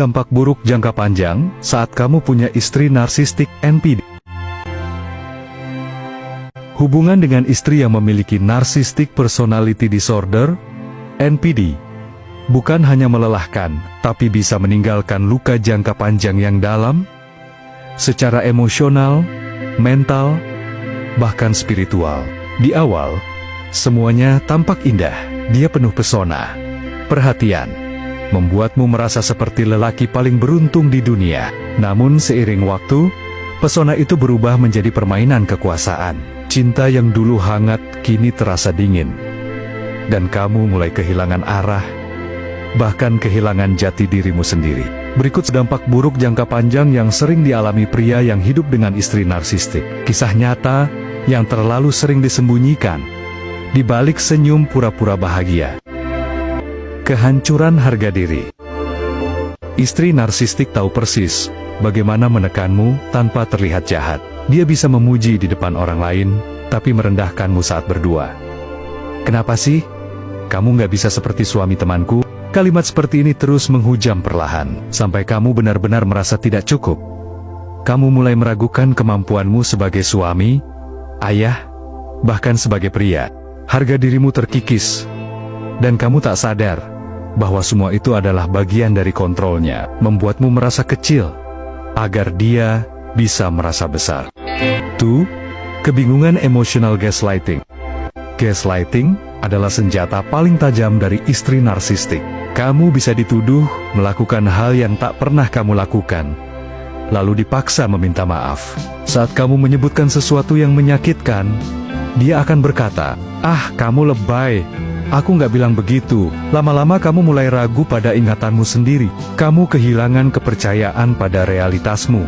Dampak buruk jangka panjang saat kamu punya istri narsistik (NPD). Hubungan dengan istri yang memiliki Narcissistic Personality Disorder (NPD) bukan hanya melelahkan, tapi bisa meninggalkan luka jangka panjang yang dalam, secara emosional, mental, bahkan spiritual. Di awal, semuanya tampak indah. Dia penuh pesona, perhatian, membuatmu merasa seperti lelaki paling beruntung di dunia. Namun seiring waktu, pesona itu berubah menjadi permainan kekuasaan. Cinta yang dulu hangat kini terasa dingin, dan kamu mulai kehilangan arah, bahkan kehilangan jati dirimu sendiri. Berikut dampak buruk jangka panjang yang sering dialami pria yang hidup dengan istri narsistik. Kisah nyata yang terlalu sering disembunyikan di balik senyum pura-pura bahagia. Kehancuran harga diri. Istri narsistik tahu persis bagaimana menekanmu tanpa terlihat jahat. Dia bisa memuji di depan orang lain, tapi merendahkanmu saat berdua. Kenapa sih? Kamu nggak bisa seperti suami temanku? Kalimat seperti ini terus menghujam perlahan, sampai kamu benar-benar merasa tidak cukup. Kamu mulai meragukan kemampuanmu sebagai suami, ayah, bahkan sebagai pria. Harga dirimu terkikis, dan kamu tak sadar bahwa semua itu adalah bagian dari kontrolnya, membuatmu merasa kecil, agar dia bisa merasa besar. 2. Kebingungan emotional gaslighting. Gaslighting adalah senjata paling tajam dari istri narsistik. Kamu bisa dituduh melakukan hal yang tak pernah kamu lakukan, lalu dipaksa meminta maaf. Saat kamu menyebutkan sesuatu yang menyakitkan, dia akan berkata, "Ah, kamu lebay. Aku nggak bilang begitu." Lama-lama kamu mulai ragu pada ingatanmu sendiri. Kamu kehilangan kepercayaan pada realitasmu,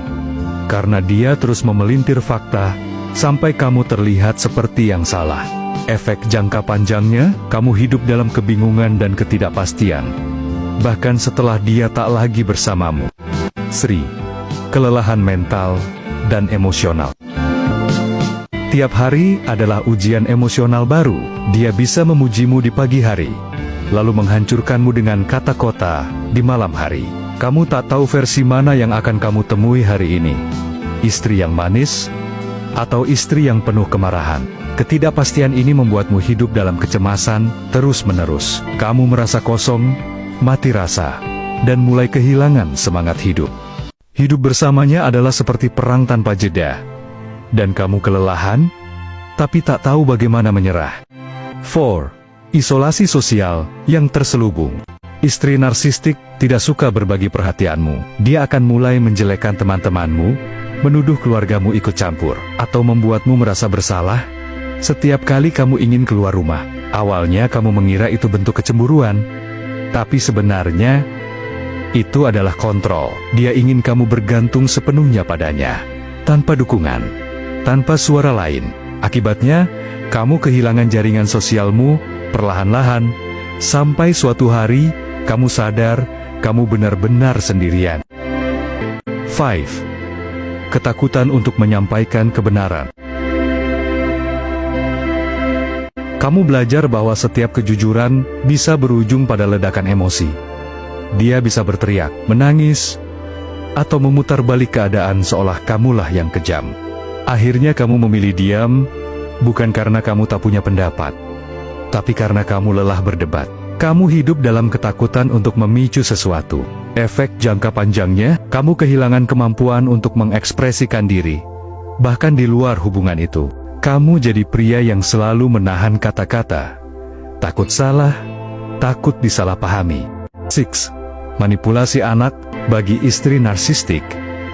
karena dia terus memelintir fakta, sampai kamu terlihat seperti yang salah. Efek jangka panjangnya, kamu hidup dalam kebingungan dan ketidakpastian, bahkan setelah dia tak lagi bersamamu. 3. Kelelahan mental dan emosional. Tiap hari adalah ujian emosional baru. Dia bisa memujimu di pagi hari, lalu menghancurkanmu dengan kata-kata di malam hari. Kamu tak tahu versi mana yang akan kamu temui hari ini. Istri yang manis, atau istri yang penuh kemarahan. Ketidakpastian ini membuatmu hidup dalam kecemasan terus-menerus. Kamu merasa kosong, mati rasa, dan mulai kehilangan semangat hidup. Hidup bersamanya adalah seperti perang tanpa jeda, dan kamu kelelahan, tapi tak tahu bagaimana menyerah. 4. Isolasi sosial yang terselubung. Istri narsistik tidak suka berbagi perhatianmu. Dia akan mulai menjelekkan teman-temanmu, menuduh keluargamu ikut campur, atau membuatmu merasa bersalah setiap kali kamu ingin keluar rumah. Awalnya kamu mengira itu bentuk kecemburuan, tapi sebenarnya itu adalah kontrol. Dia ingin kamu bergantung sepenuhnya padanya, tanpa dukungan, tanpa suara lain. Akibatnya, kamu kehilangan jaringan sosialmu perlahan-lahan, sampai suatu hari kamu sadar kamu benar-benar sendirian. 5. Ketakutan untuk menyampaikan kebenaran. Kamu belajar bahwa setiap kejujuran bisa berujung pada ledakan emosi. Dia bisa berteriak, menangis, atau memutar balik keadaan seolah kamulah yang kejam. Akhirnya kamu memilih diam, bukan karena kamu tak punya pendapat, tapi karena kamu lelah berdebat. Kamu hidup dalam ketakutan untuk memicu sesuatu. Efek jangka panjangnya, kamu kehilangan kemampuan untuk mengekspresikan diri, bahkan di luar hubungan itu. Kamu jadi pria yang selalu menahan kata-kata, takut salah, takut disalahpahami. 6. Manipulasi anak. Bagi istri narsistik,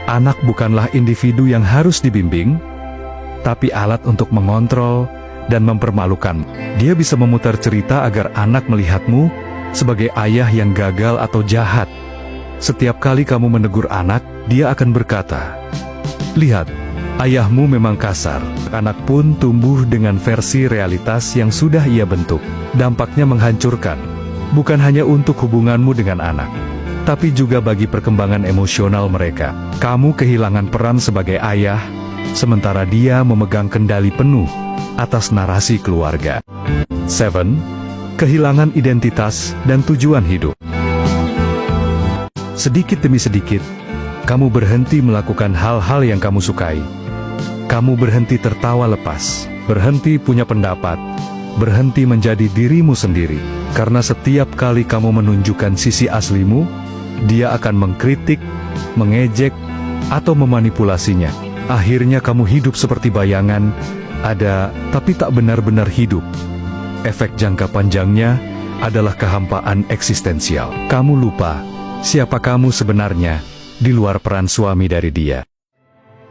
anak bukanlah individu yang harus dibimbing, tapi alat untuk mengontrol dan mempermalukan. Dia bisa memutar cerita agar anak melihatmu sebagai ayah yang gagal atau jahat. Setiap kali kamu menegur anak, dia akan berkata, "Lihat, ayahmu memang kasar." Anak pun tumbuh dengan versi realitas yang sudah ia bentuk. Dampaknya menghancurkan, bukan hanya untuk hubunganmu dengan anak, tapi juga bagi perkembangan emosional mereka. Kamu kehilangan peran sebagai ayah, sementara dia memegang kendali penuh atas narasi keluarga. 7. Kehilangan identitas dan tujuan hidup. Sedikit demi sedikit, kamu berhenti melakukan hal-hal yang kamu sukai. Kamu berhenti tertawa lepas, berhenti punya pendapat, berhenti menjadi dirimu sendiri. Karena setiap kali kamu menunjukkan sisi aslimu, dia akan mengkritik, mengejek, atau memanipulasinya. Akhirnya kamu hidup seperti bayangan, ada tapi tak benar-benar hidup. Efek jangka panjangnya adalah kehampaan eksistensial. Kamu lupa siapa kamu sebenarnya di luar peran suami dari dia.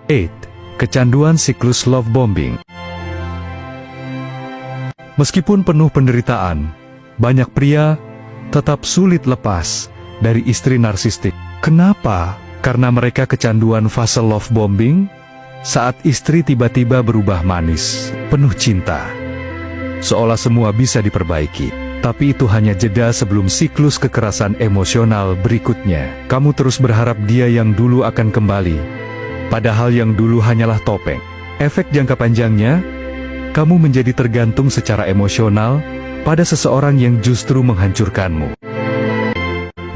8. Kecanduan siklus love bombing. Meskipun penuh penderitaan, banyak pria tetap sulit lepas dari istri narsistik. Kenapa? Karena mereka kecanduan fase love bombing saat istri tiba-tiba berubah manis, penuh cinta. Seolah semua bisa diperbaiki. Tapi itu hanya jeda sebelum siklus kekerasan emosional berikutnya. Kamu terus berharap dia yang dulu akan kembali, padahal yang dulu hanyalah topeng. Efek jangka panjangnya, kamu menjadi tergantung secara emosional pada seseorang yang justru menghancurkanmu.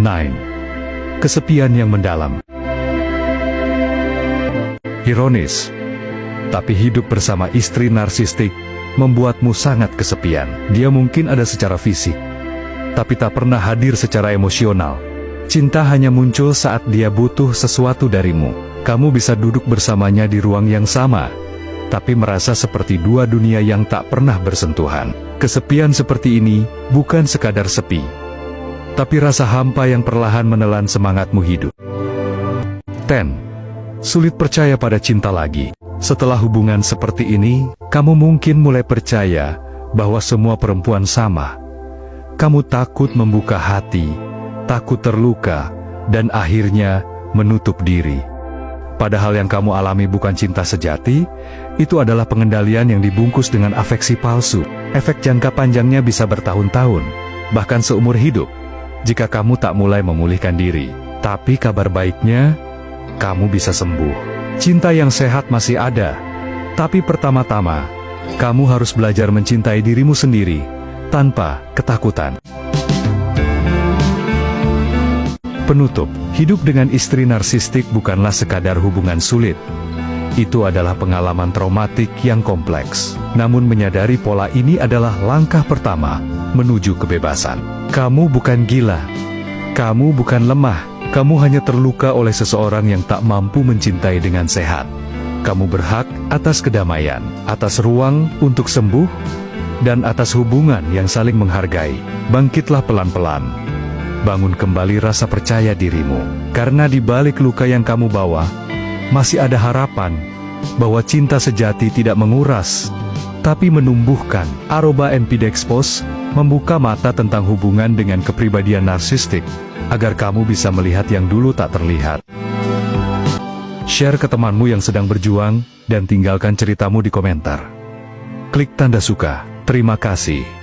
9. Kesepian yang mendalam. Ironis, tapi hidup bersama istri narsistik membuatmu sangat kesepian. Dia mungkin ada secara fisik, tapi tak pernah hadir secara emosional. Cinta hanya muncul saat dia butuh sesuatu darimu. Kamu bisa duduk bersamanya di ruang yang sama, tapi merasa seperti dua dunia yang tak pernah bersentuhan. Kesepian seperti ini bukan sekadar sepi, tapi rasa hampa yang perlahan menelan semangatmu hidup. 10. Sulit percaya pada cinta lagi. Setelah hubungan seperti ini, kamu mungkin mulai percaya bahwa semua perempuan sama. Kamu takut membuka hati, takut terluka, dan akhirnya menutup diri. Padahal yang kamu alami bukan cinta sejati, itu adalah pengendalian yang dibungkus dengan afeksi palsu. Efek jangka panjangnya bisa bertahun-tahun, bahkan seumur hidup, jika kamu tak mulai memulihkan diri. Tapi kabar baiknya, kamu bisa sembuh. Cinta yang sehat masih ada, tapi pertama-tama, kamu harus belajar mencintai dirimu sendiri, tanpa ketakutan. Penutup, hidup dengan istri narsistik bukanlah sekadar hubungan sulit. Itu adalah pengalaman traumatik yang kompleks. Namun menyadari pola ini adalah langkah pertama menuju kebebasan. Kamu bukan gila, kamu bukan lemah. Kamu hanya terluka oleh seseorang yang tak mampu mencintai dengan sehat. Kamu berhak atas kedamaian, atas ruang untuk sembuh, dan atas hubungan yang saling menghargai. Bangkitlah pelan-pelan. Bangun kembali rasa percaya dirimu. Karena di balik luka yang kamu bawa, masih ada harapan bahwa cinta sejati tidak menguras, tapi menumbuhkan. NPD Expose membuka mata tentang hubungan dengan kepribadian narsistik, agar kamu bisa melihat yang dulu tak terlihat. Share ke temanmu yang sedang berjuang, dan tinggalkan ceritamu di komentar. Klik tanda suka. Terima kasih.